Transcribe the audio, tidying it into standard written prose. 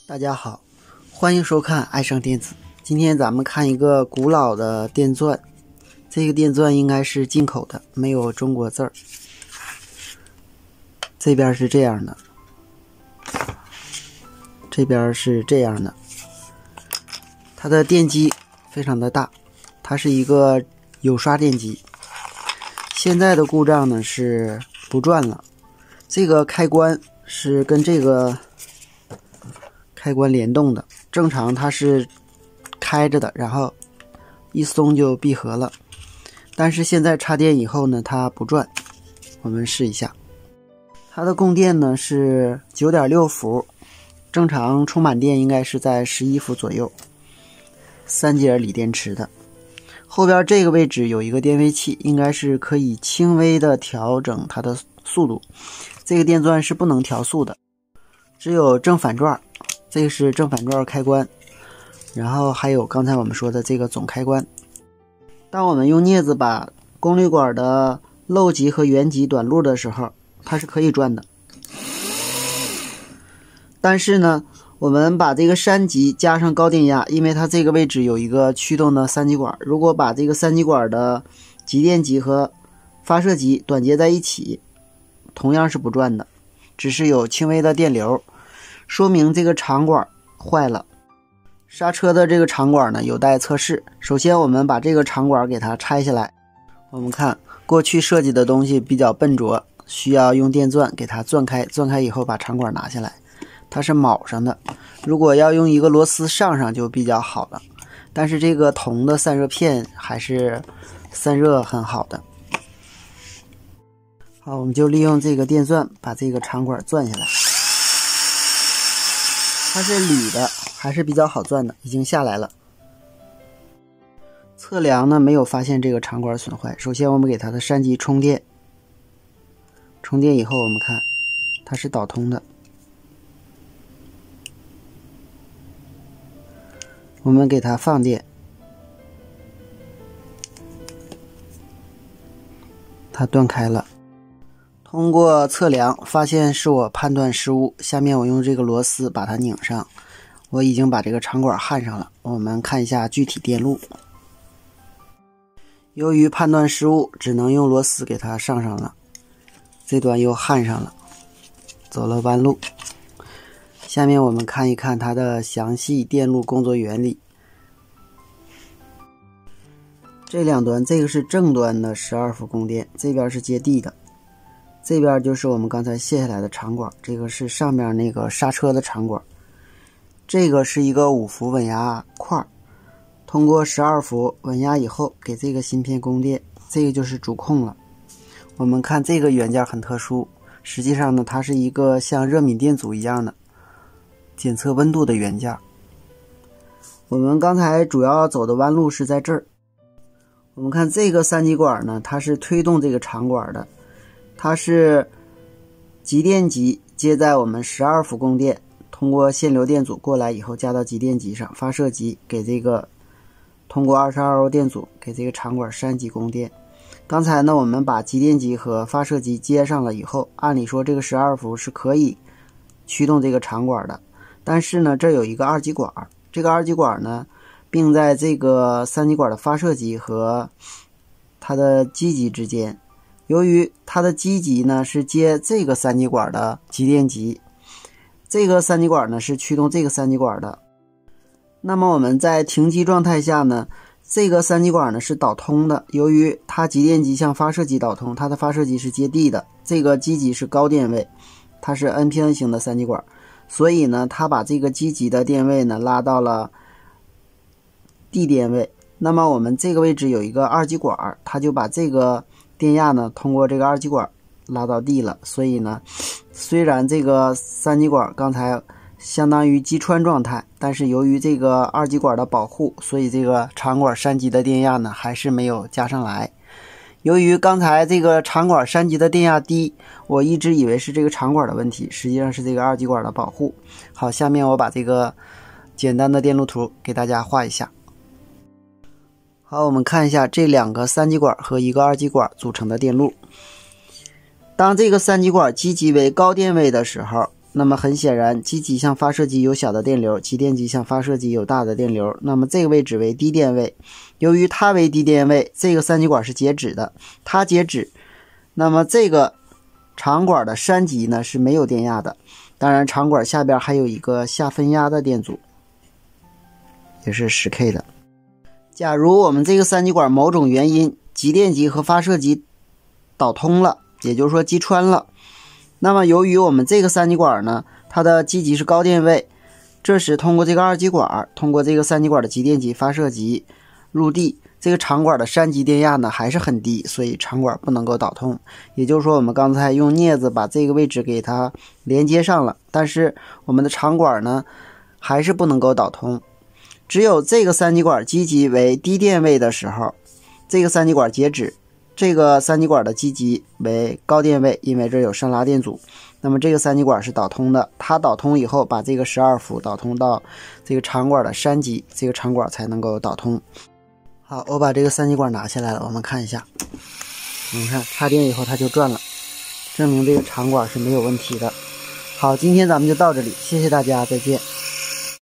大家好，欢迎收看爱上电子。今天咱们看一个古老的电钻，这个电钻应该是进口的，没有中国字儿。这边是这样的，这边是这样的。它的电机非常的大，它是一个有刷电机。现在的故障呢是不转了，这个开关是跟这个开关联动的，正常它是开着的，然后一松就闭合了。但是现在插电以后呢，它不转。我们试一下，它的供电呢是 9.6 伏，正常充满电应该是在11伏左右。3节锂电池的，后边这个位置有一个电位器，应该是可以轻微的调整它的速度。这个电钻是不能调速的，只有正反转。这个是正反转开关，然后还有刚才我们说的这个总开关。当我们用镊子把功率管的漏极和原极短路的时候，它是可以转的。但是呢，我们把这个3极加上高电压，因为它这个位置有一个驱动的3极管，如果把这个3极管的极电极和发射极短接在一起，同样是不转的，只是有轻微的电流，说明这个长管坏了。刹车的这个长管呢有待测试。首先我们把这个长管给它拆下来。我们看过去设计的东西比较笨拙，需要用电钻给它钻开，钻开以后把长管拿下来。它是铆上的，如果要用一个螺丝上就比较好了。但是这个铜的散热片还是散热很好的。好，我们就利用这个电钻把这个长管钻下来。它是铝的，还是比较好钻的，已经下来了。测量呢没有发现这个长管损坏。首先我们给它的3极充电，充电以后我们看它是导通的。我们给它放电，它断开了。通过测量发现是我判断失误，下面我用这个螺丝把它拧上。我已经把这个长管焊上了，我们看一下具体电路。由于判断失误，只能用螺丝给它上了，这端又焊上了，走了弯路。下面我们看一看它的详细电路工作原理。这两端，这个是正端的12伏供电，这边是接地的，这边就是我们刚才卸下来的长管，这个是上面那个刹车的长管。这个是一个5伏稳压块，通过12伏稳压以后给这个芯片供电，这个就是主控了。我们看这个元件很特殊，实际上呢它是一个像热敏电阻一样的检测温度的元件。我们刚才主要走的弯路是在这儿。我们看这个3极管呢，它是推动这个长管的，它是极电极接在我们12伏供电，通过限流电阻过来以后加到极电极上，发射极给这个通过22欧电阻给这个长管3极供电。刚才呢我们把极电极和发射极接上了以后，按理说这个12伏是可以驱动这个长管的，但是呢这有一个2极管，这个2极管呢并在这个3极管的发射极和它的基极之间。由于它的基极呢是接这个3极管的极电极，这个3极管呢是驱动这个3极管的。那么我们在停机状态下呢，这个3极管呢是导通的。由于它极电极向发射极导通，它的发射极是接地的，这个基极是高电位，它是 NPN 型的3极管，所以呢它把这个基极的电位呢拉到了地电位。那么我们这个位置有一个2极管，它就把这个电压呢通过这个2极管拉到地了。所以呢虽然这个3极管刚才相当于击穿状态，但是由于这个2极管的保护，所以这个长管3极的电压呢还是没有加上来。由于刚才这个长管3极的电压低，我一直以为是这个长管的问题，实际上是这个2极管的保护。好，下面我把这个简单的电路图给大家画一下。好，我们看一下这2个3极管和一个2极管组成的电路。当这个3极管基极为高电位的时候，那么很显然，机极向发射机有小的电流，集电极向发射机有大的电流。那么这个位置为低电位，由于它为低电位，这个三极管是截止的，它截止，那么这个长管的山极呢是没有电压的。当然，长管下边还有一个下分压的电阻，也是10K 的。假如我们这个三极管某种原因集电极和发射极导通了，也就是说击穿了，那么由于我们这个三极管呢，它的基极是高电位，这时通过这个二极管，通过这个三极管的集电极、发射极入地，这个长管的山极电压呢还是很低，所以长管不能够导通。也就是说，我们刚才用镊子把这个位置给它连接上了，但是我们的长管呢还是不能够导通。只有这个三极管基极为低电位的时候，这个三极管截止，这个三极管的基极为高电位，因为这有上拉电阻，那么这个三极管是导通的，它导通以后把这个12伏导通到这个长管的山极，这个长管才能够导通。好，我把这个三极管拿下来了，我们看一下，你看插电以后它就转了，证明这个长管是没有问题的。好，今天咱们就到这里，谢谢大家，再见。